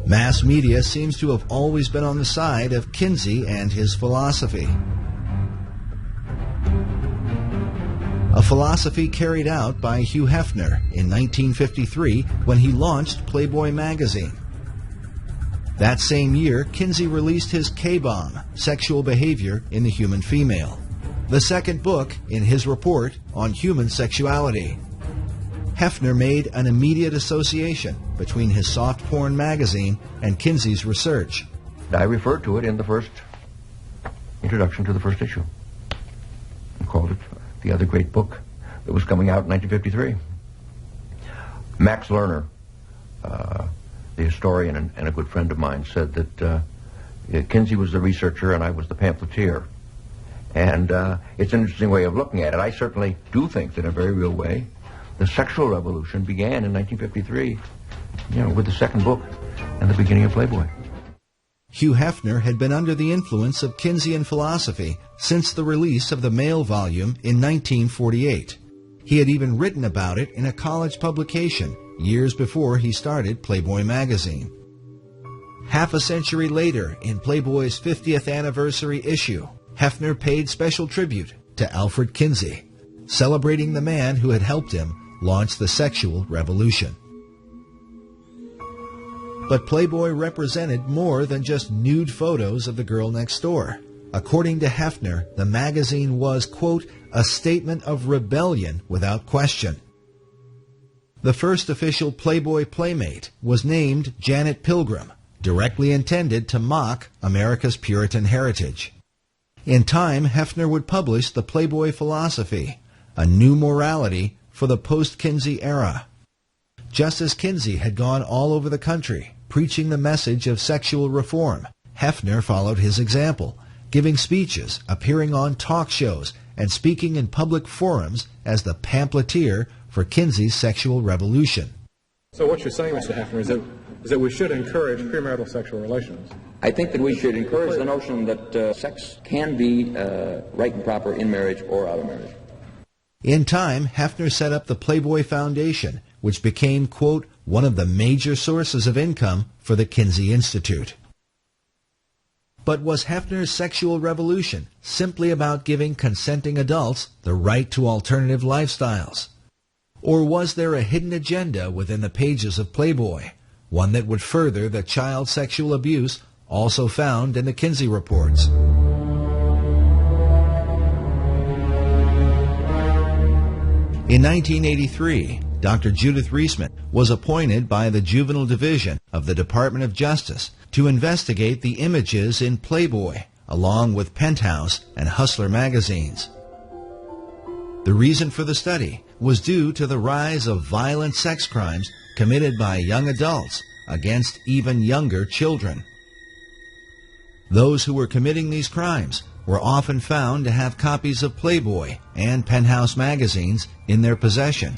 Mass media seems to have always been on the side of Kinsey and his philosophy. A philosophy carried out by Hugh Hefner in 1953 when he launched Playboy magazine. That same year, Kinsey released his K-Bomb, Sexual Behavior in the Human Female, the second book in his report on human sexuality. Hefner made an immediate association between his soft porn magazine and Kinsey's research. I referred to it in the first introduction to the first issue. I called it the other great book that was coming out in 1953. Max Lerner, the historian and a good friend of mine, said that Kinsey was the researcher and I was the pamphleteer. And it's an interesting way of looking at it. I certainly do think that in a very real way, the sexual revolution began in 1953, with the second book and the beginning of Playboy. Hugh Hefner had been under the influence of Kinseyan philosophy since the release of the male volume in 1948. He had even written about it in a college publication years before he started Playboy magazine. Half a century later, in Playboy's 50th anniversary issue, Hefner paid special tribute to Alfred Kinsey, celebrating the man who had helped him launch the sexual revolution. But Playboy represented more than just nude photos of the girl next door. According to Hefner, the magazine was, quote, a statement of rebellion without question. The first official Playboy playmate was named Janet Pilgrim, directly intended to mock America's Puritan heritage. In time, Hefner would publish the Playboy philosophy, a new morality for the post-Kinsey era. Just as Kinsey had gone all over the country, preaching the message of sexual reform, Hefner followed his example, giving speeches, appearing on talk shows, and speaking in public forums as the pamphleteer for Kinsey's sexual revolution. So what you're saying, Mr. Hefner, is that we should encourage premarital sexual relations? I think that we should encourage the notion that sex can be right and proper in marriage or out of marriage. In time, Hefner set up the Playboy Foundation, which became, quote, one of the major sources of income for the Kinsey Institute. But was Hefner's sexual revolution simply about giving consenting adults the right to alternative lifestyles? Or was there a hidden agenda within the pages of Playboy, one that would further the child sexual abuse also found in the Kinsey reports? In 1983, Dr. Judith Reisman was appointed by the Juvenile Division of the Department of Justice to investigate the images in Playboy, along with Penthouse and Hustler magazines. The reason for the study was due to the rise of violent sex crimes committed by young adults against even younger children. Those who were committing these crimes were often found to have copies of Playboy and Penthouse magazines in their possession.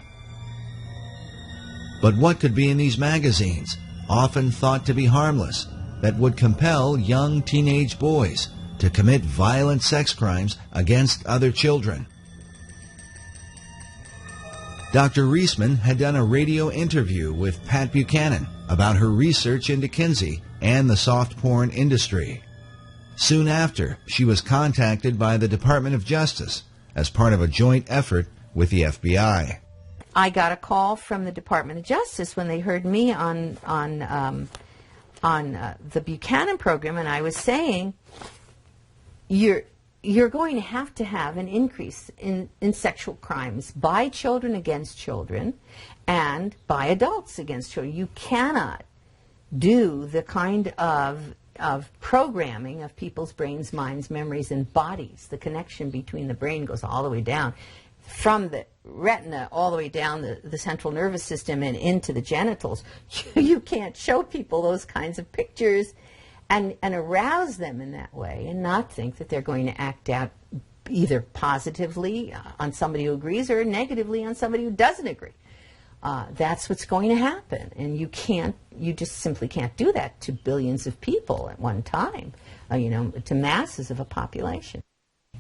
But what could be in these magazines, often thought to be harmless, that would compel young teenage boys to commit violent sex crimes against other children? Dr. Reisman had done a radio interview with Pat Buchanan about her research into Kinsey and the soft porn industry. Soon after, she was contacted by the Department of Justice as part of a joint effort with the FBI. I got a call from the Department of Justice when they heard me on the Buchanan program, and I was saying, you're going to have an increase in sexual crimes by children against children and by adults against children. You cannot do the kind of programming of people's brains, minds, memories, and bodies. The connection between the brain goes all the way down, from the retina all the way down the central nervous system and into the genitals. You can't show people those kinds of pictures and arouse them in that way and not think that they're going to act out either positively on somebody who agrees or negatively on somebody who doesn't agree. That's what's going to happen, and you just simply can't do that to billions of people at one time, to masses of a population.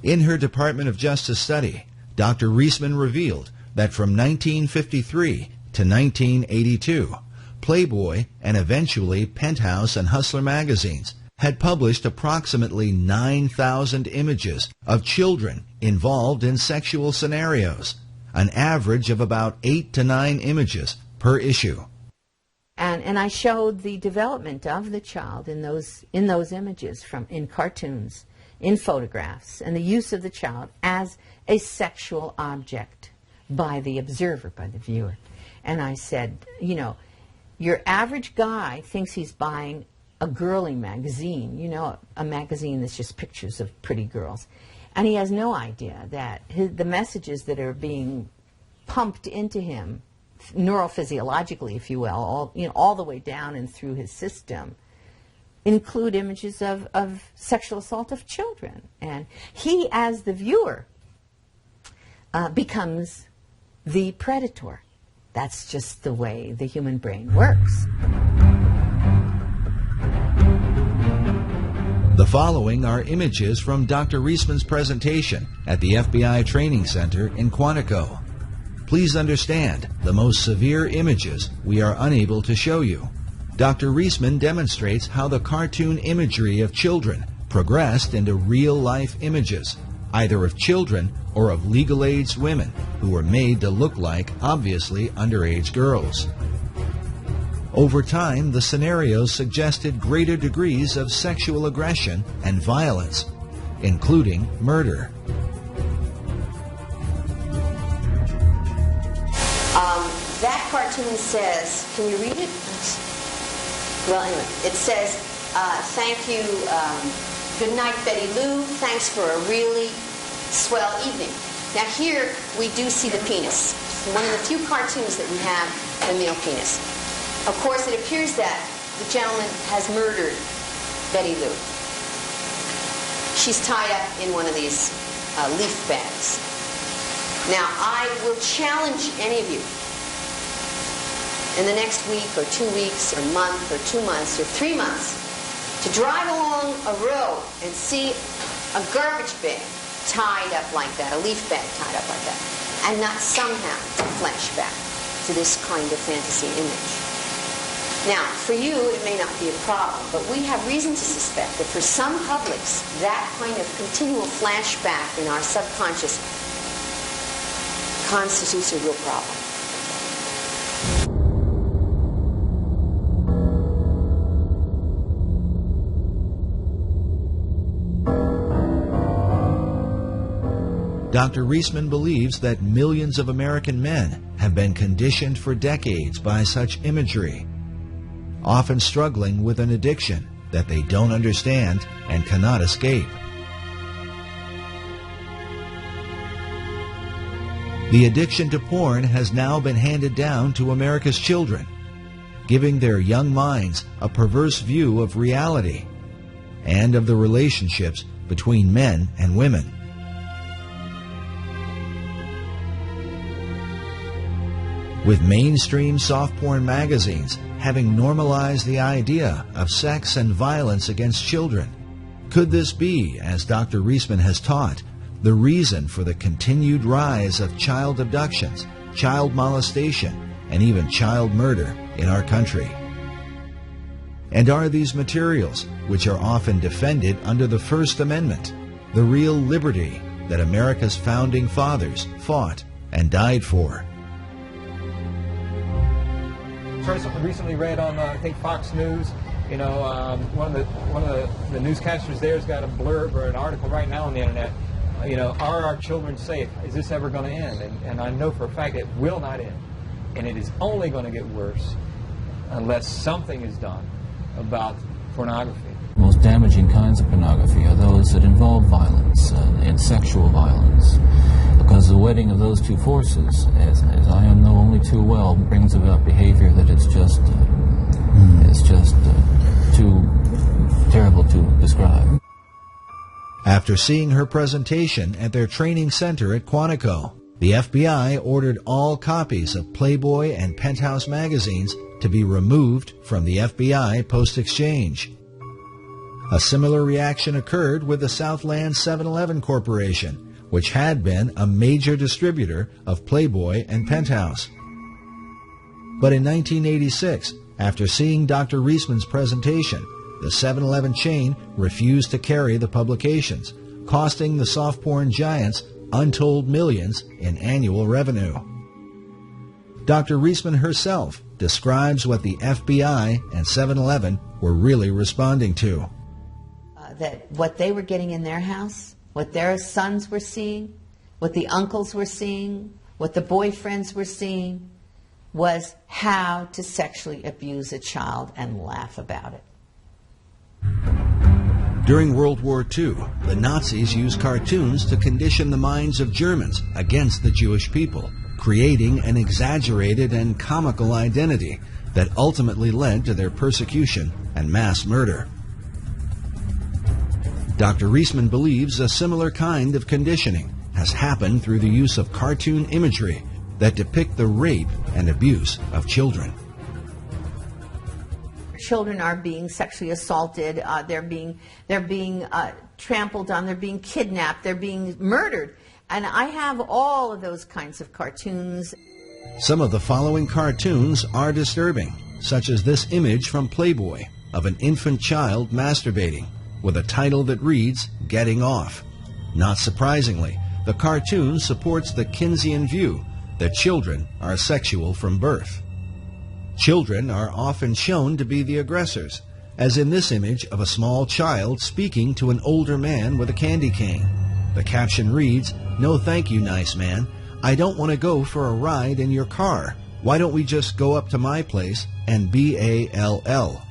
In her Department of Justice study, Dr. Reisman revealed that from 1953 to 1982, Playboy, and eventually Penthouse and Hustler magazines had published approximately 9,000 images of children involved in sexual scenarios, an average of about 8 to 9 images per issue. And I showed the development of the child in those images, in cartoons, in photographs, and the use of the child as a sexual object by the observer, by the viewer. And I said, you know, your average guy thinks he's buying a girly magazine, you know, a magazine that's just pictures of pretty girls. And he has no idea that the messages that are being pumped into him neurophysiologically, if you will, all the way down and through his system, include images of sexual assault of children. And he, as the viewer, becomes the predator. That's just the way the human brain works. The following are images from Dr. Reisman's presentation at the FBI Training Center in Quantico. Please understand, the most severe images we are unable to show you. Dr. Reisman demonstrates how the cartoon imagery of children progressed into real-life images, either of children or of legal-aged women who were made to look like obviously underage girls. Over time, the scenarios suggested greater degrees of sexual aggression and violence, including murder. That cartoon says, can you read it? Well, anyway, it says, thank you, good night, Betty Lou, thanks for a really swell evening. Now here, we do see the penis. One of the few cartoons that we have the male penis. Of course, it appears that the gentleman has murdered Betty Lou. She's tied up in one of these leaf bags. Now, I will challenge any of you in the next week or 2 weeks or month or 2 months or 3 months to drive along a road and see a garbage bag tied up like that, a leaf bag tied up like that, and not somehow to flash back to this kind of fantasy image. Now, for you, it may not be a problem, but we have reason to suspect that for some publics, that kind of continual flashback in our subconscious constitutes a real problem. Dr. Reisman believes that millions of American men have been conditioned for decades by such imagery, often struggling with an addiction that they don't understand and cannot escape. The addiction to porn has now been handed down to America's children, giving their young minds a perverse view of reality and of the relationships between men and women. With mainstream soft porn magazines having normalized the idea of sex and violence against children, could this be, as Dr. Reisman has taught, the reason for the continued rise of child abductions, child molestation, and even child murder in our country? And are these materials, which are often defended under the First Amendment, the real liberty that America's founding fathers fought and died for? Recently read on, I think, Fox News, you know, one of the newscasters there has got a blurb or an article right now on the internet. You know, are our children safe? Is this ever going to end? And I know for a fact it will not end. And it is only going to get worse unless something is done about pornography. The most damaging kinds of pornography are those that involve violence and sexual violence. Because the wedding of those two forces, as I know only too well, brings about behavior that it's just too terrible to describe. After seeing her presentation at their training center at Quantico, the FBI ordered all copies of Playboy and Penthouse magazines to be removed from the FBI Post-Exchange. A similar reaction occurred with the Southland 7-Eleven Corporation, which had been a major distributor of Playboy and Penthouse. But in 1986, After seeing Dr. Reisman's presentation, the 7-Eleven chain refused to carry the publications, costing the soft porn giants untold millions in annual revenue. Dr. Reisman herself describes what the FBI and 7-Eleven were really responding to. That what they were getting in their house, what their sons were seeing, what the uncles were seeing, what the boyfriends were seeing, was how to sexually abuse a child and laugh about it. During World War II, the Nazis used cartoons to condition the minds of Germans against the Jewish people, creating an exaggerated and comical identity that ultimately led to their persecution and mass murder. Dr. Reisman believes a similar kind of conditioning has happened through the use of cartoon imagery that depict the rape and abuse of children. Children are being sexually assaulted, they're being trampled on, they're being kidnapped, they're being murdered. And I have all of those kinds of cartoons. Some of the following cartoons are disturbing, such as this image from Playboy of an infant child masturbating with a title that reads, "Getting Off." Not surprisingly, the cartoon supports the Kinseyan view that children are sexual from birth. Children are often shown to be the aggressors, as in this image of a small child speaking to an older man with a candy cane. The caption reads, "No thank you, nice man. I don't want to go for a ride in your car. Why don't we just go up to my place and BALL?"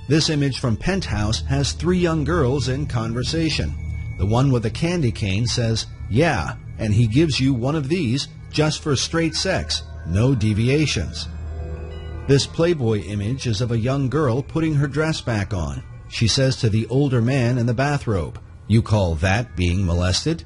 This image from Penthouse has 3 young girls in conversation. The one with the candy cane says, "Yeah, and he gives you one of these just for straight sex, no deviations." This Playboy image is of a young girl putting her dress back on. She says to the older man in the bathrobe, "You call that being molested?"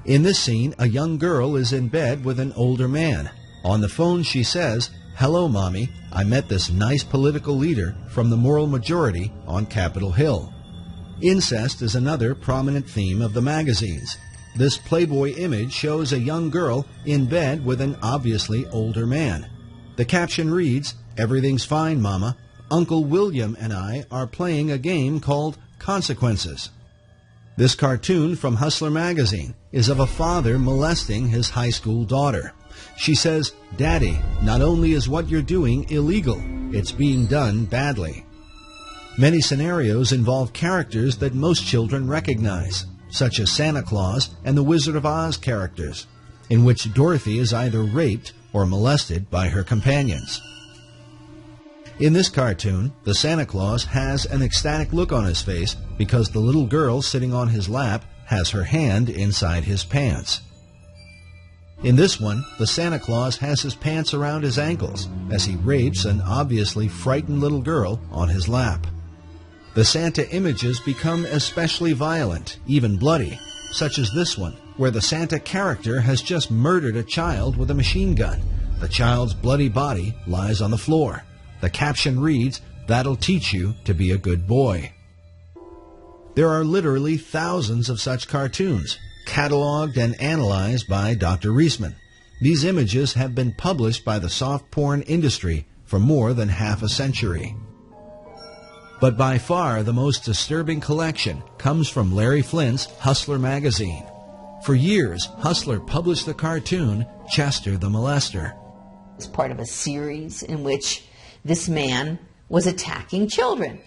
In this scene, a young girl is in bed with an older man. On the phone she says, "Hello, Mommy. I met this nice political leader from the moral majority on Capitol Hill." Incest is another prominent theme of the magazines. This Playboy image shows a young girl in bed with an obviously older man. The caption reads, "Everything's fine, Mama. Uncle William and I are playing a game called Consequences." This cartoon from Hustler magazine is of a father molesting his high school daughter. She says, "Daddy, not only is what you're doing illegal, it's being done badly." Many scenarios involve characters that most children recognize, such as Santa Claus and the Wizard of Oz characters, in which Dorothy is either raped or molested by her companions. In this cartoon, the Santa Claus has an ecstatic look on his face because the little girl sitting on his lap has her hand inside his pants. In this one, the Santa Claus has his pants around his ankles as he rapes an obviously frightened little girl on his lap. The Santa images become especially violent, even bloody, such as this one, where the Santa character has just murdered a child with a machine gun. The child's bloody body lies on the floor. The caption reads, "That'll teach you to be a good boy." There are literally thousands of such cartoons, cataloged and analyzed by Dr. Reisman. These images have been published by the soft porn industry for more than half a century. But by far the most disturbing collection comes from Larry Flint's Hustler magazine. For years, Hustler published the cartoon Chester the Molester. It's part of a series in which this man was attacking children.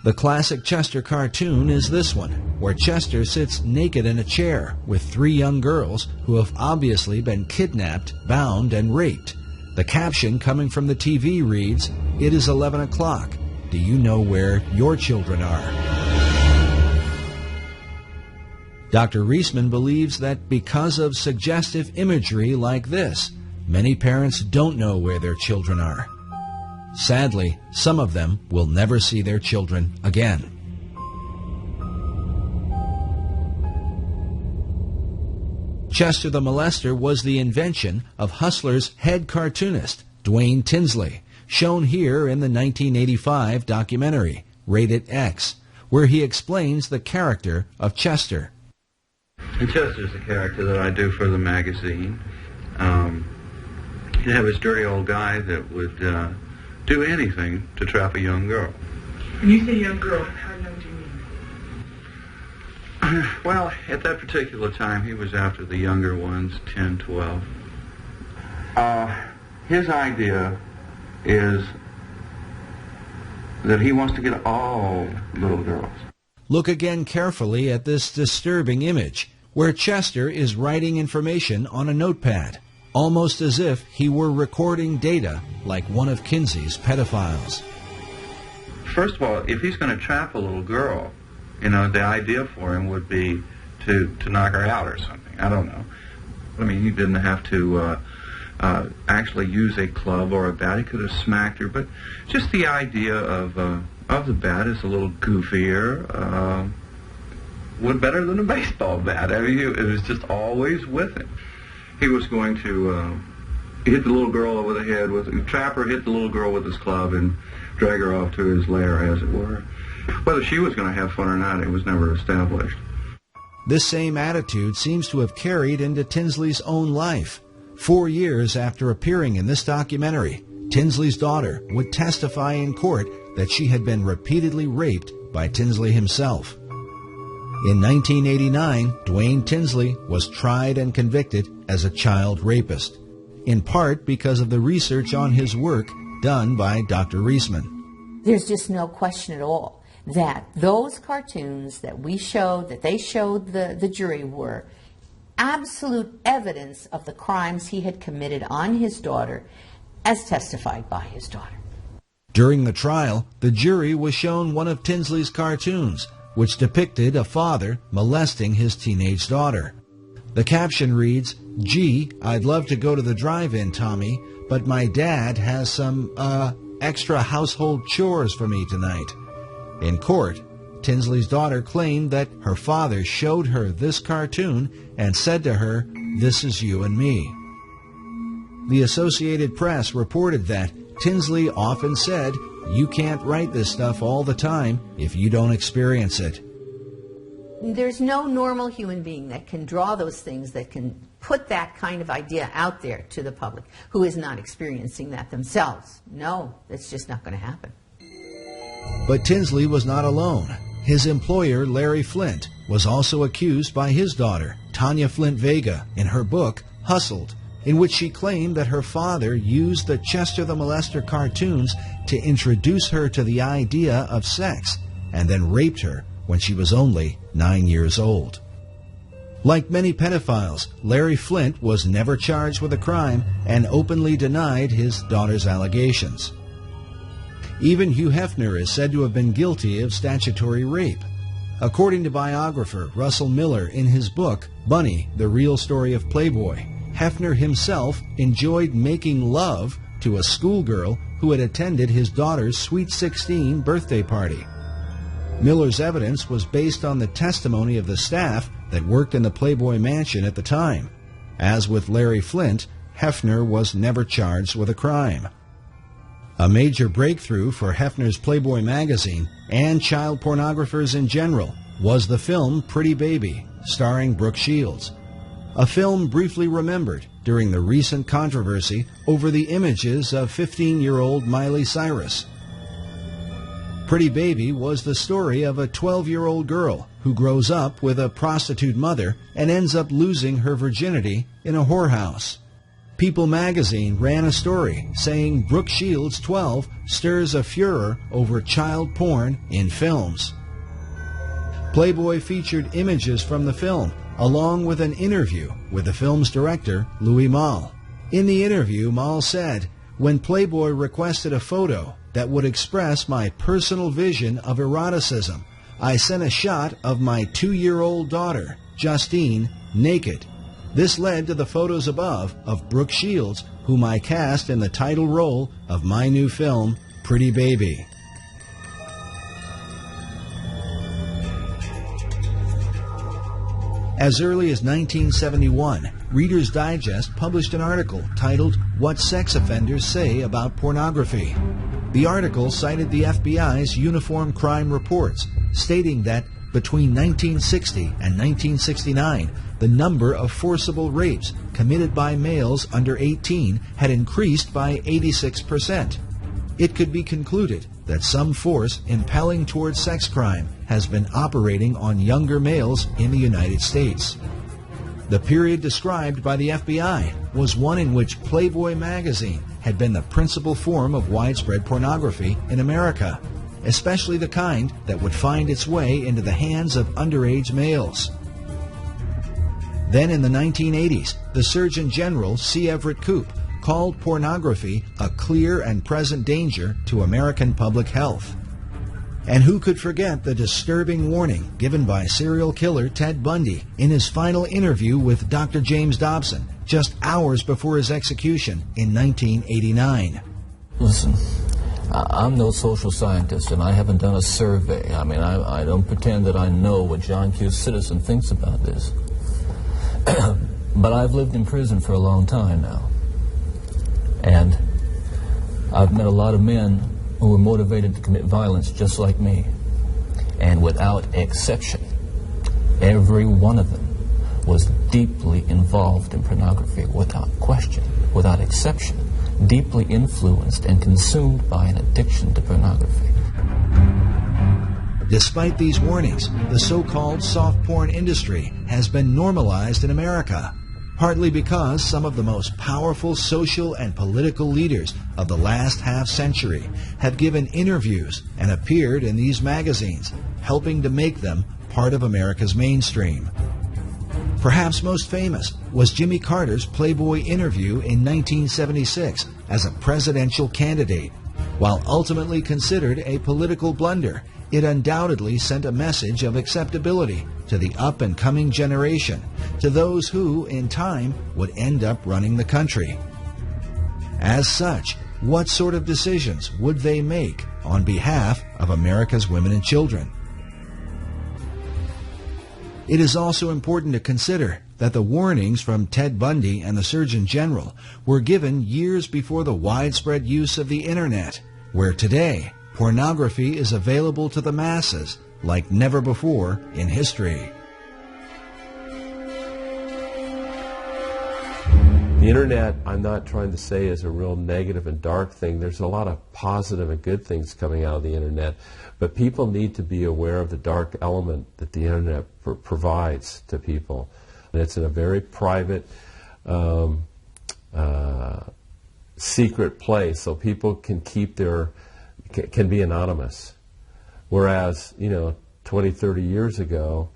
The classic Chester cartoon is this one, where Chester sits naked in a chair with 3 young girls who have obviously been kidnapped, bound, and raped. The caption coming from the TV reads, "It is 11 o'clock. Do you know where your children are?" Dr. Reisman believes that because of suggestive imagery like this, many parents don't know where their children are. Sadly, some of them will never see their children again. Chester the Molester was the invention of Hustler's head cartoonist, Dwayne Tinsley, shown here in the 1985 documentary, Rated X, where he explains the character of Chester. And Chester's the character that I do for the magazine. You have this dirty old guy that would do anything to trap a young girl. When you say young girl, how young do you mean? Well, at that particular time, he was after the younger ones, 10, 12. His idea is that he wants to get all little girls. Look again carefully at this disturbing image, where Chester is writing information on a notepad, almost as if he were recording data like one of Kinsey's pedophiles. First of all, if he's going to trap a little girl, the idea for him would be to knock her out or something. I don't know. I mean, he didn't have to actually use a club or a bat. He could have smacked her, but just the idea of the bat is a little goofier. Would better than a baseball bat. I mean, it was just always with him. He was going to hit the little girl over the head trap her, hit the little girl with his club, and drag her off to his lair, as it were. Whether she was going to have fun or not, it was never established. This same attitude seems to have carried into Tinsley's own life. 4 years after appearing in this documentary, Tinsley's daughter would testify in court that she had been repeatedly raped by Tinsley himself. In 1989, Dwayne Tinsley was tried and convicted as a child rapist, in part because of the research on his work done by Dr. Reisman. There's just no question at all that those cartoons that we showed, that they showed the jury, were absolute evidence of the crimes he had committed on his daughter, as testified by his daughter. During the trial, the jury was shown one of Tinsley's cartoons, which depicted a father molesting his teenage daughter. The caption reads, "Gee, I'd love to go to the drive-in, Tommy, but my dad has some, extra household chores for me tonight." In court, Tinsley's daughter claimed that her father showed her this cartoon and said to her, "This is you and me." The Associated Press reported that Tinsley often said, "You can't write this stuff all the time if you don't experience it." There's no normal human being that can draw those things, that can put that kind of idea out there to the public, who is not experiencing that themselves. No, that's just not going to happen. But Tinsley was not alone. His employer, Larry Flint, was also accused by his daughter, Tanya Flint Vega, in her book, Hustled, in which she claimed that her father used the Chester the Molester cartoons to introduce her to the idea of sex, and then raped her when she was only 9 years old. Like many pedophiles, Larry Flint was never charged with a crime and openly denied his daughter's allegations. Even Hugh Hefner is said to have been guilty of statutory rape. According to biographer Russell Miller in his book, Bunny, The Real Story of Playboy, Hefner himself enjoyed making love to a schoolgirl who had attended his daughter's Sweet 16 birthday party. Miller's evidence was based on the testimony of the staff that worked in the Playboy mansion at the time. As with Larry Flint, Hefner was never charged with a crime. A major breakthrough for Hefner's Playboy magazine and child pornographers in general was the film Pretty Baby, starring Brooke Shields, a film briefly remembered during the recent controversy over the images of 15-year-old Miley Cyrus. Pretty Baby was the story of a 12-year-old girl who grows up with a prostitute mother and ends up losing her virginity in a whorehouse. People magazine ran a story saying Brooke Shields, 12, stirs a furor over child porn in films. Playboy featured images from the film, along with an interview with the film's director, Louis Malle. In the interview, Malle said, "When Playboy requested a photo that would express my personal vision of eroticism, I sent a shot of my 2-year-old daughter, Justine, naked. This led to the photos above of Brooke Shields, whom I cast in the title role of my new film, Pretty Baby." As early as 1971, Reader's Digest published an article titled "What Sex Offenders Say About Pornography." The article cited the FBI's Uniform Crime Reports, stating that between 1960 and 1969, the number of forcible rapes committed by males under 18 had increased by 86%. it could be concluded that some force impelling towards sex crime has been operating on younger males in the United States. The period described by the FBI was one in which Playboy magazine had been the principal form of widespread pornography in America, especially the kind that would find its way into the hands of underage males. Then in the 1980s, the Surgeon General C. Everett Koop called pornography a clear and present danger to American public health. And who could forget the disturbing warning given by serial killer Ted Bundy in his final interview with Dr. James Dobson just hours before his execution in 1989. Listen, I'm no social scientist, and I haven't done a survey. I mean, I don't pretend that I know what John Q. Citizen thinks about this. But I've lived in prison for a long time now. And I've met a lot of men who were motivated to commit violence just like me. And without exception, every one of them was deeply involved in pornography, without question, without exception, deeply influenced and consumed by an addiction to pornography. Despite these warnings, the so-called soft porn industry has been normalized in America, partly because some of the most powerful social and political leaders of the last half-century have given interviews and appeared in these magazines, helping to make them part of America's mainstream. Perhaps most famous was Jimmy Carter's Playboy interview in 1976 as a presidential candidate. While ultimately considered a political blunder, it undoubtedly sent a message of acceptability to the up-and-coming generation, to those who, in time, would end up running the country. As such, what sort of decisions would they make on behalf of America's women and children? It is also important to consider that the warnings from Ted Bundy and the Surgeon General were given years before the widespread use of the Internet, where today pornography is available to the masses like never before in history. The Internet, I'm not trying to say is a real negative and dark thing. There's a lot of positive and good things coming out of the Internet, but people need to be aware of the dark element that the Internet provides to people. And it's in a very private, secret place, so people can keep can be anonymous. Whereas, 20, 30 years ago,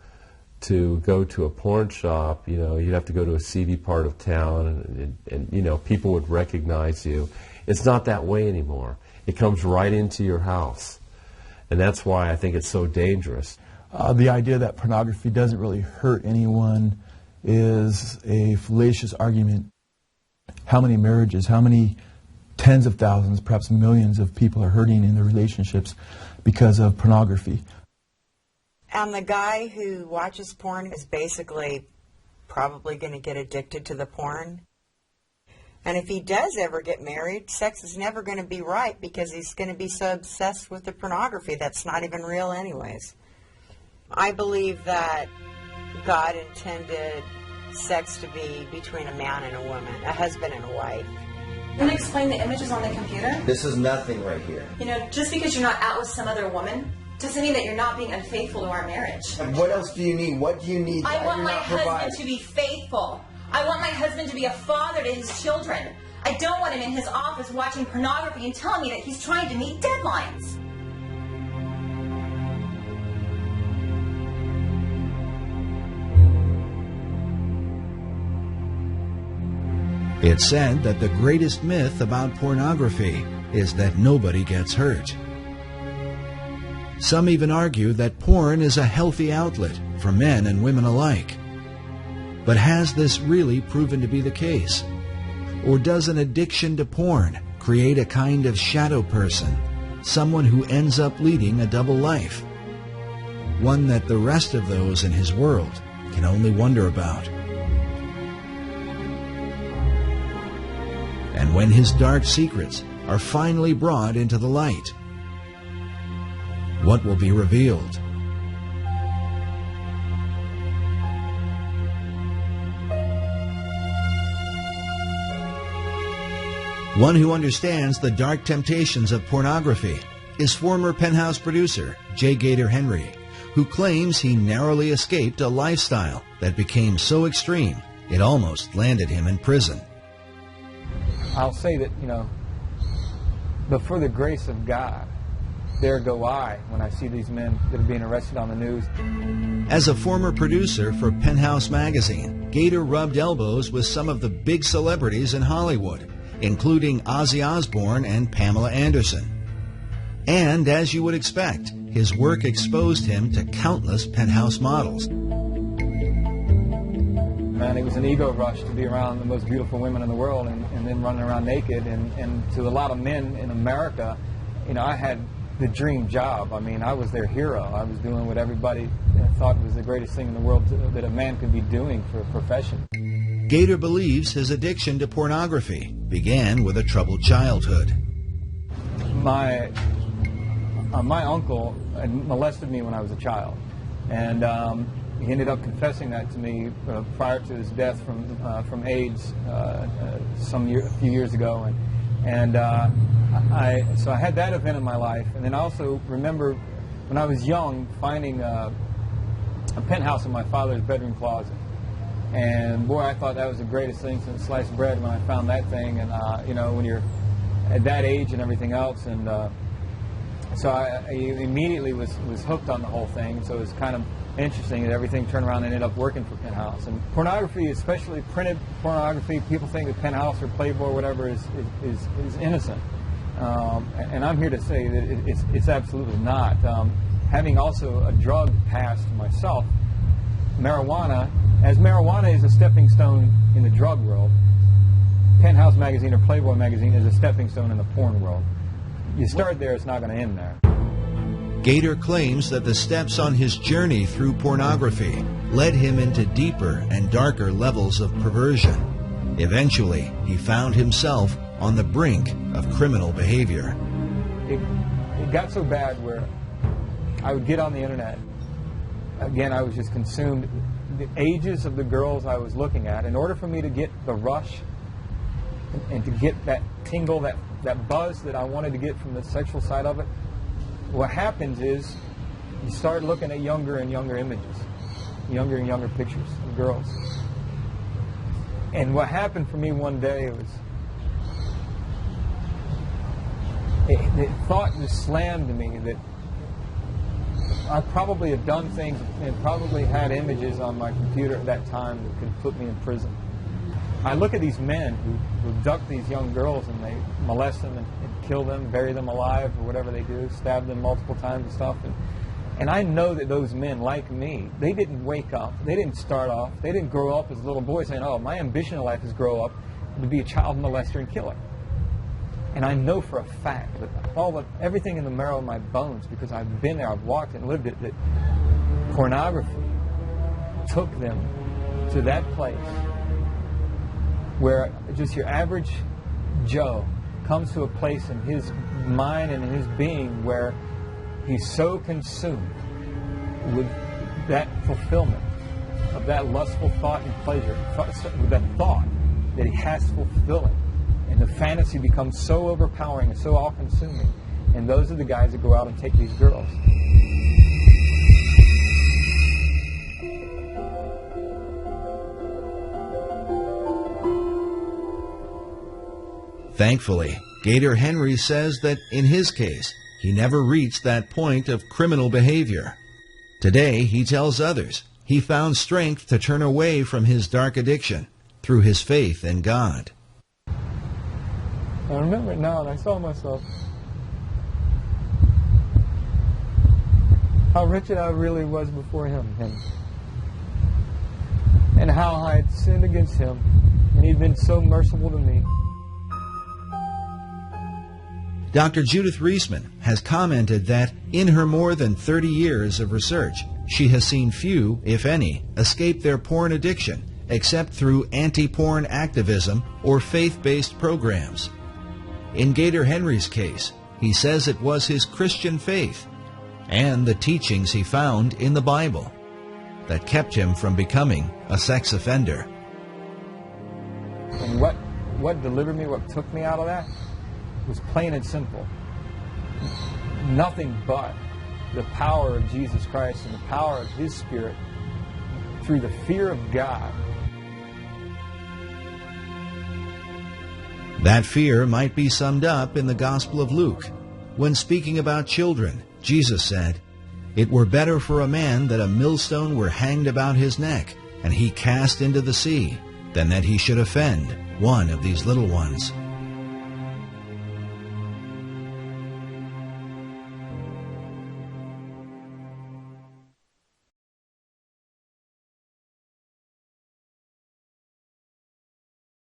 to go to a porn shop, you'd have to go to a seedy part of town and people would recognize you. It's not that way anymore. It comes right into your house. And that's why I think it's so dangerous. The idea that pornography doesn't really hurt anyone is a fallacious argument. How many marriages, how many tens of thousands, perhaps millions of people are hurting in their relationships because of pornography? And the guy who watches porn is basically probably going to get addicted to the porn. And if he does ever get married, sex is never going to be right because he's going to be so obsessed with the pornography that's not even real anyways. I believe that God intended sex to be between a man and a woman, a husband and a wife. Can you explain the images on the computer? This is nothing right here. Just because you're not out with some other woman doesn't mean that you're not being unfaithful to our marriage. And what else do you need? What do you need? I want my husband to be faithful. I want my husband to be a father to his children. I don't want him in his office watching pornography and telling me that he's trying to meet deadlines. It's said that the greatest myth about pornography is that nobody gets hurt. Some even argue that porn is a healthy outlet for men and women alike. But has this really proven to be the case? Or does an addiction to porn create a kind of shadow person, someone who ends up leading a double life? One that the rest of those in his world can only wonder about. And when his dark secrets are finally brought into the light, what will be revealed? One who understands the dark temptations of pornography is former Penthouse producer J. Gator Henry, who claims he narrowly escaped a lifestyle that became so extreme it almost landed him in prison. I'll say that, but for the grace of God, there go I when I see these men that are being arrested on the news. As a former producer for Penthouse magazine, Gator rubbed elbows with some of the big celebrities in Hollywood, including Ozzy Osbourne and Pamela Anderson. And as you would expect, his work exposed him to countless Penthouse models. Man, it was an ego rush to be around the most beautiful women in the world and then running around naked. And to a lot of men in America, I had the dream job. I mean, I was their hero. I was doing what everybody thought was the greatest thing in the world that a man could be doing for a profession. Gator believes his addiction to pornography began with a troubled childhood. My uncle had molested me when I was a child, and he ended up confessing that to me prior to his death from AIDS a few years ago, so I had that event in my life, and then I also remember when I was young finding a penthouse in my father's bedroom closet. And boy, I thought that was the greatest thing since sliced bread when I found that thing. And when you're at that age and everything else, and so I immediately was hooked on the whole thing. So it was kind of interesting that everything turned around and ended up working for Penthouse. And pornography, especially printed pornography, people think that Penthouse or Playboy or whatever is innocent. And I'm here to say that it's absolutely not. Having also a drug past myself, marijuana is a stepping stone in the drug world, Penthouse magazine or Playboy magazine is a stepping stone in the porn world. You start there, it's not going to end there. Gator claims that the steps on his journey through pornography led him into deeper and darker levels of perversion. Eventually, he found himself on the brink of criminal behavior. It got so bad where I would get on the internet. Again, I was just consumed. The ages of the girls I was looking at, in order for me to get the rush and to get that tingle, that buzz that I wanted to get from the sexual side of it, what happens is you start looking at younger and younger images, younger and younger pictures of girls. And what happened for me one day was the thought just slammed to me that I probably had done things and probably had images on my computer at that time that could put me in prison. I look at these men who abduct these young girls and they molest them and kill them, bury them alive or whatever they do, stab them multiple times and stuff. And I know that those men, like me, they didn't wake up. They didn't start off. They didn't grow up as little boys saying, oh, my ambition in life is grow up to be a child molester and killer. And I know for a fact that everything in the marrow of my bones, because I've been there, I've walked and lived it, that pornography took them to that place where just your average Joe comes to a place in his mind and in his being where he's so consumed with that fulfillment of that lustful thought and pleasure, with that thought that he has to fulfill it. And the fantasy becomes so overpowering and so all-consuming. And those are the guys that go out and take these girls. Thankfully, Gator Henry says that in his case, he never reached that point of criminal behavior. Today, he tells others he found strength to turn away from his dark addiction through his faith in God. I remember it now, and I saw myself. How wretched I really was before him. And how I had sinned against him, and he'd been so merciful to me. Dr. Judith Reisman has commented that in her more than 30 years of research, she has seen few, if any, escape their porn addiction except through anti-porn activism or faith-based programs. In Gator Henry's case, he says it was his Christian faith and the teachings he found in the Bible that kept him from becoming a sex offender. And what what delivered me, what took me out of that, was plain and simple. Nothing but the power of Jesus Christ and the power of His Spirit through the fear of God. That fear might be summed up in the Gospel of Luke. When speaking about children, Jesus said, "It were better for a man that a millstone were hanged about his neck, and he cast into the sea, than that he should offend one of these little ones."